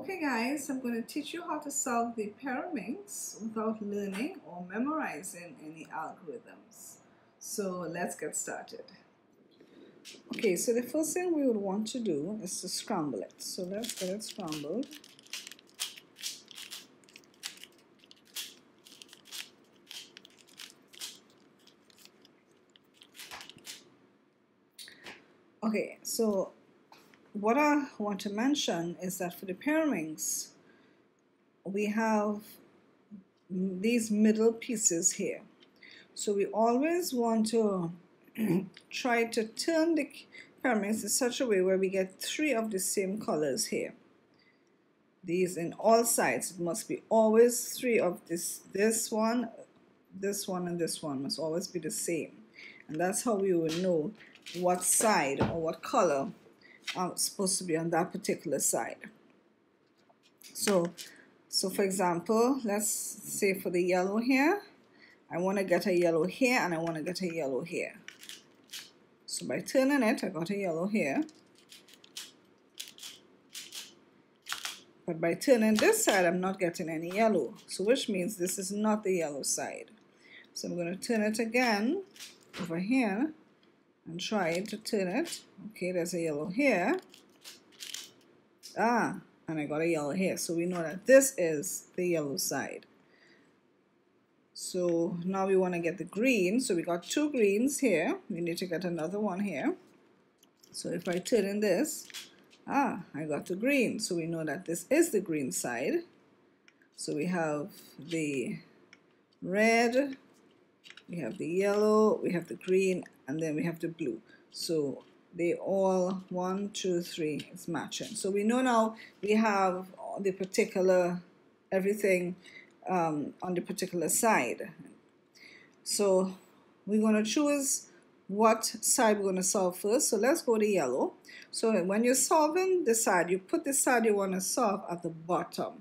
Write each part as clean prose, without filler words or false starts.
Okay guys, I'm going to teach you how to solve the Pyraminx without learning or memorizing any algorithms. So let's get started. Okay, so the first thing we would want to do is to scramble it. So let's get it scrambled. Okay, so what I want to mention is that for the Pyraminx, we have these middle pieces here. So we always want to try to turn the Pyraminx in such a way where we get three of the same colors here. These in all sides, it must be always three of this one, and this one must always be the same. And that's how we will know what side or what color are supposed to be on that particular side. So for example, let's say for the yellow here, I want to get a yellow here and I want to get a yellow here. So by turning it, I got a yellow here. But by turning this side, I'm not getting any yellow. So which means this is not the yellow side. So I'm going to turn it again over here and try to turn it. Okay, there's a yellow here. And I got a yellow here. So we know that this is the yellow side. So now we want to get the green. So we got two greens here. We need to get another one here. So if I turn in this, I got the green. So we know that this is the green side. So we have the red, we have the yellow, we have the green, and then we have the blue. So they all, 1, 2, 3, it's matching. So we know now we have the particular, everything on the particular side. So we're going to choose what side we're going to solve first. So let's go to yellow. So when you're solving the side, you put the side you want to solve at the bottom.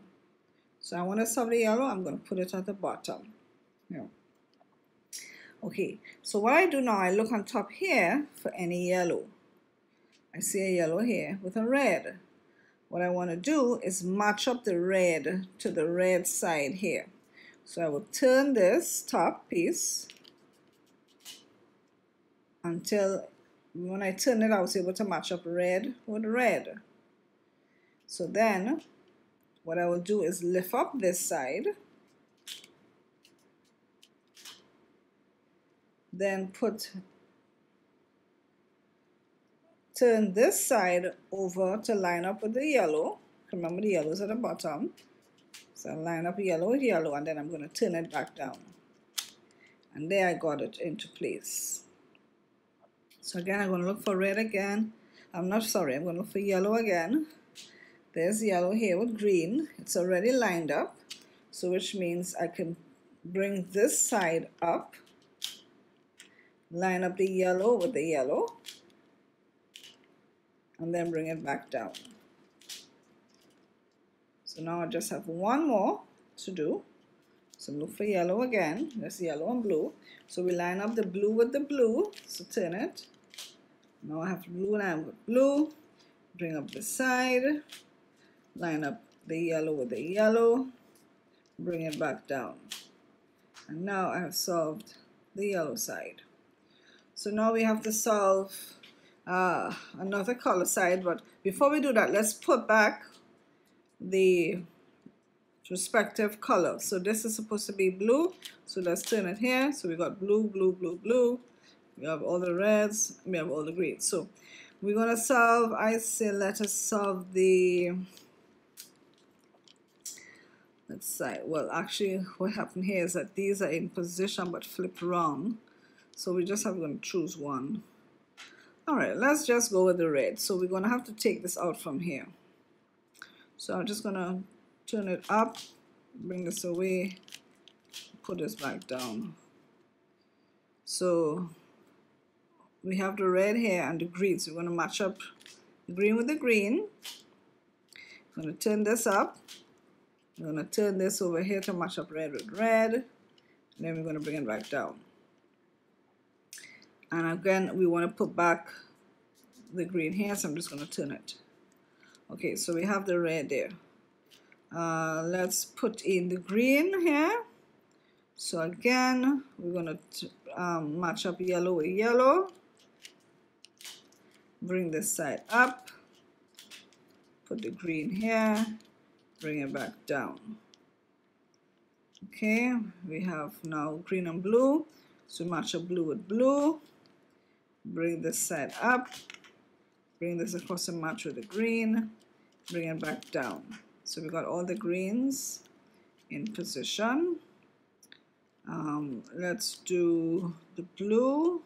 So I want to solve the yellow, I'm going to put it at the bottom. Yeah. Okay, so what I do now, I look on top here for any yellow. I see a yellow here with a red. What I want to do is match up the red to the red side here. So I will turn this top piece until when I turn it, I was able to match up red with red. So then what I will do is lift up this side, then turn this side over to line up with the yellow. Remember the yellow is at the bottom. So I line up yellow with yellow, and then I'm going to turn it back down. And there I got it into place. So again, I'm going to look for red again. I'm going to look for yellow again. There's yellow here with green. It's already lined up. So which means I can bring this side up, line up the yellow with the yellow, and then bring it back down. So now I just have one more to do. So look for yellow again. There's yellow and blue. So we line up the blue with the blue. So turn it. Now I have blue line with blue. Bring up the side. Line up the yellow with the yellow. Bring it back down. And now I have solved the yellow side. So now we have to solve another color side. But before we do that, let's put back the respective color. So this is supposed to be blue. So let's turn it here. So we got blue, blue, blue, blue. We have all the reds. We have all the greens. So we're going to solve, I say let us solve the, let's say, well actually what happened here is that these are in position but flipped wrong. So we just have to choose one. Alright, let's just go with the red. So we're going to have to take this out from here. So I'm just going to turn it up, bring this away, put this back down. So we have the red here and the green. So we're going to match up the green with the green. I'm going to turn this up. I'm going to turn this over here to match up red with red. And then we're going to bring it back down. And again, we want to put back the green here, so I'm just going to turn it. Okay, so we have the red there. Let's put in the green here. So again, we're going to match up yellow with yellow. Bring this side up. Put the green here. Bring it back down. Okay, we have now green and blue. So match up blue with blue. Bring this side up. Bring this across and match with the green. Bring it back down. So we got all the greens in position. Let's do the blue.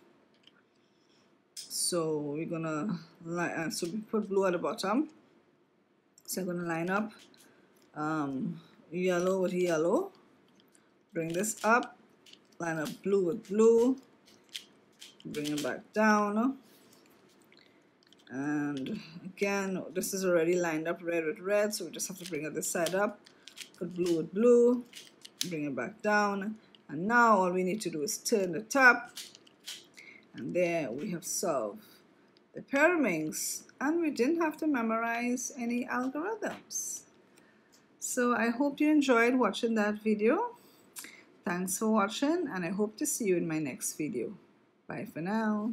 So we're gonna line. So we put blue at the bottom. So I'm gonna line up yellow with yellow. Bring this up. Line up blue with blue. Bring it back down. And again, this is already lined up red with red, so we just have to bring it this side up. Put blue with blue. Bring it back down. And now all we need to do is turn the top, and there we have solved the pyraminx, and we didn't have to memorize any algorithms. So I hope you enjoyed watching that video. Thanks for watching, and I hope to see you in my next video. Bye for now.